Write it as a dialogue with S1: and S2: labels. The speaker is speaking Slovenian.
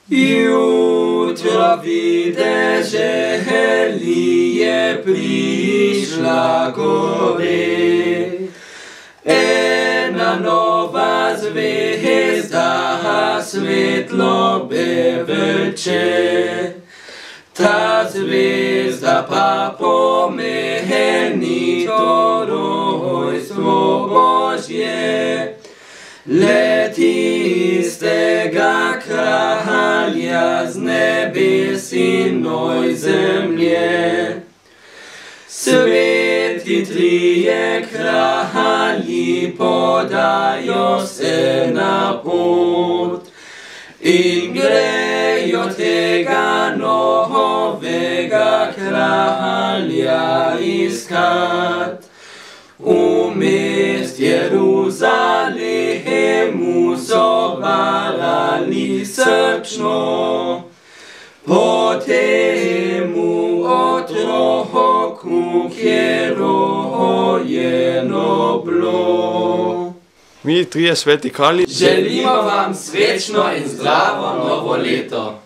S1: Jutro vide, želi je prišla gore. Ena nova zvezda svetlo beveče. Ta zvezda pa pomeni to rojstvo Božje. Leti istega kralja z nebes in oj zemlje. Sveti trije kralji podajo se na pot in grejo tega novega kralja iskat. V mest Jeruzalemu so varali srčno, po temu otroku, kjer rojeno bilo.
S2: Mi, trije sveti kralji,
S1: želimo vam srečno in zdravo novo leto.